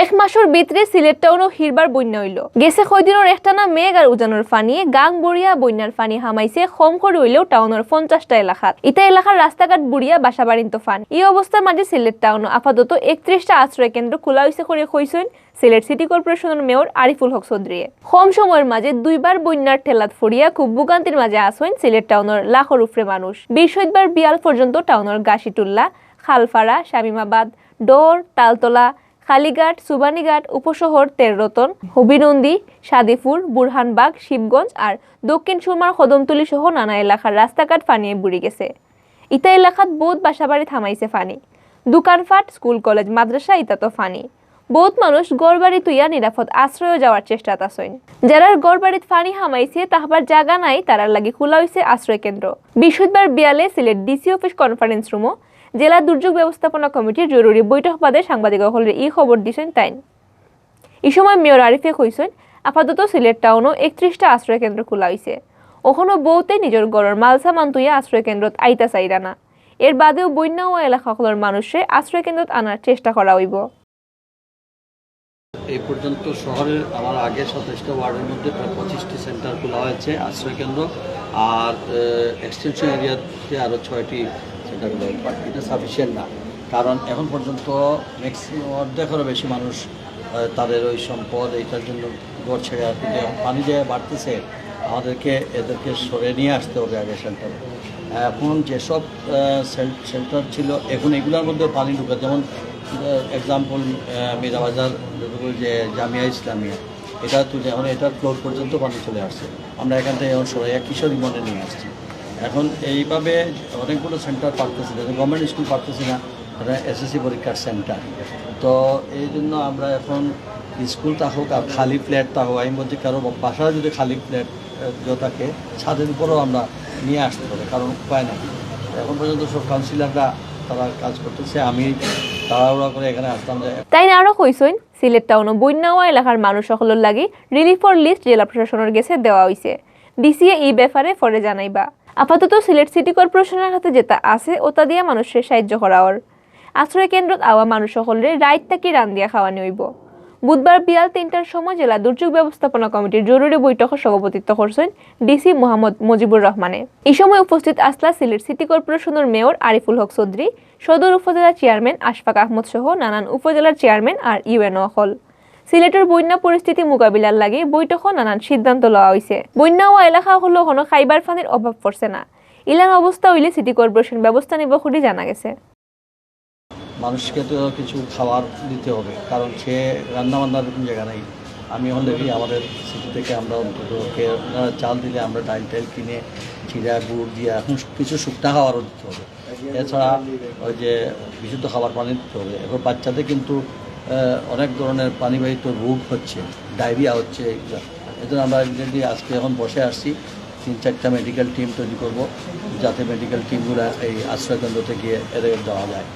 এক মাসের ভিতরে সিলেট টাউনও হিরবার বন্যা হইল। গেছে কয়দিনের একটানা মেঘ আর উজানোর ফানি গাং বড়িয়া বন্যার ফানি হামাইছে কম করে হইলেও টাউনের 50টা এলাকাত। ইটা এলাকার রাস্তাঘাট বুড়িয়া বাসা বাড়িন্ত ফান। এই অবস্থার মাঝে সিলেট টাউন আপাতত 31টা আশ্রয় কেন্দ্র খোলা হয়েছে করে কইছেন সিলেট সিটি কর্পোরেশনের মেয়র আরিফুল হক চৌধুরী। কম সময়ের মাঝে দুইবার বন্যার ঠেলাত ফরিয়া খুব ভোগান্তির মাঝে আসেন সিলেট টাউনের লাখের উপরে মানুষ। বৃহস্পতিবার বিয়াল পর্যন্ত টাউনের গাছিটুল্লা, খালফাড়া, শামিমাবাদ, ডোর, তালতলা, কালীঘাট, সুবানীঘাট, উপশহর, তেররতন, হবিনন্দী, সাদিপুর, বুরহানবাগ, শিবগঞ্জ আর দক্ষিণ সুরমার কদমতলী সহ নানা এলাকার রাস্তাঘাট ফানিয়ে বুড়ি গেছে। ইতা এলাকাত বহুত বাসাবাড়ি থামাইছে ফানি। দোকানপাট, স্কুল, কলেজ, মাদ্রাসা ইতাতো ফানি। বহুত মানুষ গড়বাড়ি তুইয়া নিরাপদ আশ্রয় যাওয়ার চেষ্টাত আছেন। যারার গড়বাড়িত ফানি হামাইছে তাহাবার জায়গা নাই তারার লাগি খোলা হয়েছে আশ্রয় কেন্দ্র। বৃহস্পতিবার বিয়ালে সিলেট ডিসি অফিস কনফারেন্স রুমও জেলা দুর্যোগ ব্যবস্থাপনা কমিটির জরুরি বৈঠক বাদে সাংবাদিকসকলের এই খবর দিয়েছেন তাইন। এই সময় মেয়র আরিফে কইছেন আপাতত সিলেট টাউনও 31টা আশ্রয় কেন্দ্র খোলা হয়েছে। ওখানো বহুতে নিজের গড়ের মাল সামান তুইয়া আশ্রয় কেন্দ্রত আইতা চাইরা না। এর বাদেও বন্যা ও এলাকাগুলোর মানুষে আশ্রয় কেন্দ্রত আনার চেষ্টা করা হইব। এই পর্যন্ত শহরের আমার আগে 27টা ওয়ার্ডের মধ্যে প্রায় 25টি সেন্টার খোলা হয়েছে আশ্রয় কেন্দ্র, আর এক্সটেনশন এরিয়াতে আরও 6টি সেন্টার খোলা হয়েছে। বাট এটা সাফিসিয়েন্ট না, কারণ এখন পর্যন্ত ম্যাক্সিমাম অর্ধেকেরও বেশি মানুষ তাদের ওই সম্পদ এইটার জন্য ঘর ছেড়ে আর কিন্তু পানি যে বাড়তেছে আমাদেরকে এদেরকে সরে নিয়ে আসতে হবে আগে সেন্টারে। এখন যেসব সেন্টার ছিল এখন এগুলোর মধ্যে পানি ঢুকে, যেমন এক্সাম্পল মীরাবাজার যে জামিয়া ইসলামিয়া, এটা তুলে এখন এটার ফ্লোর পর্যন্ত পানি চলে আসছে। আমরা এখান থেকে এখন সরাইয়া কিশোরী মনে নিয়ে আসছি। এখন এইভাবে অনেকগুলো সেন্টার পারতেছি না, গভর্নমেন্ট স্কুল পারতেছি না, এসএসসি পরীক্ষার সেন্টার। তো এই জন্য আমরা এখন স্কুল থাকুক আর খালি ফ্ল্যাট থাকুক, আমি বলছি কারো বাসায় যদি খালি ফ্ল্যাট থাকে ছাদের উপরেও আমরা নিয়ে আসতে হবে, কারণ উপায় নেই। এখন পর্যন্ত সব কাউন্সিলররা তারা কাজ করতেছে, আমি তাড়াহুড়া করে এখানে আসতাম। তাই আরো কইছেন সিলেট টাউন বন্যা এলাকার মানুষ সকলের লাগি রিলিফর লিস্ট জেলা প্রশাসনের গেছে দেওয়া হয়েছে। ডিসিএ এই ব্যাপারে পরে জানাইবা। আপাতত সিলেট সিটি কর্পোরেশনের হাতে যেটা আছে ওটা দিয়ে মানুষের সাহায্য করা ওর। আশ্রয় কেন্দ্রত আওয়া মানুষ সকলের রাইত থাকি রান্দিয়া খাওয়ানি হইব। বুধবার বিয়াল 3টার সময় জেলা দুর্যোগ ব্যবস্থাপনা কমিটির জরুরি বৈঠকে সভাপতিত্ব করছেন ডিসি মোহাম্মদ মুজিবুর রহমানে। এই সময় উপস্থিত আসলা সিলেট সিটি কর্পোরেশনের মেয়র আরিফুল হক চৌধুরী, সদর উপজেলা চেয়ারম্যান আশফাক আহমদ সহ নানান উপজেলার চেয়ারম্যান আর ইউএনও হল। সিলেটের বন্যা পরিস্থিতি মোকাবিলার লাগে বৈঠকে নানান সিদ্ধান্ত লওয়া হয়েছে। বন্যা ও এলাকা হলো কোনো খাইবার পানির অভাব পড়ছে না। ইলান অবস্থা হইলে সিটি কর্পোরেশন ব্যবস্থা নিব খুঁড়ি জানা গেছে। মানুষকে তো কিছু খাবার দিতে হবে, কারণ সে রান্নাবান্নার কোনো জায়গা নেই। আমি এখন দেখি আমাদের সিটি থেকে আমরা অন্তত চাল দিলে আমরা ডাইল টাইল কিনে চিড়া গুড় দিয়ে এখন কিছু শুকনা খাবারও দিতে হবে। এছাড়া ওই যে বিশুদ্ধ খাবার পানি দিতে হবে। এখন বাচ্চাদের কিন্তু অনেক ধরনের পানিবাহিত রোগ হচ্ছে, ডায়রিয়া হচ্ছে। এই জন্য আমরা ইমিডিয়েটলি আজকে এখন বসে আসছি 3-4টা মেডিকেল টিম তৈরি করব, যাতে মেডিকেল টিমগুলো এই আশ্রয়কেন্দ্রতে গিয়ে এদের দেওয়া যায়।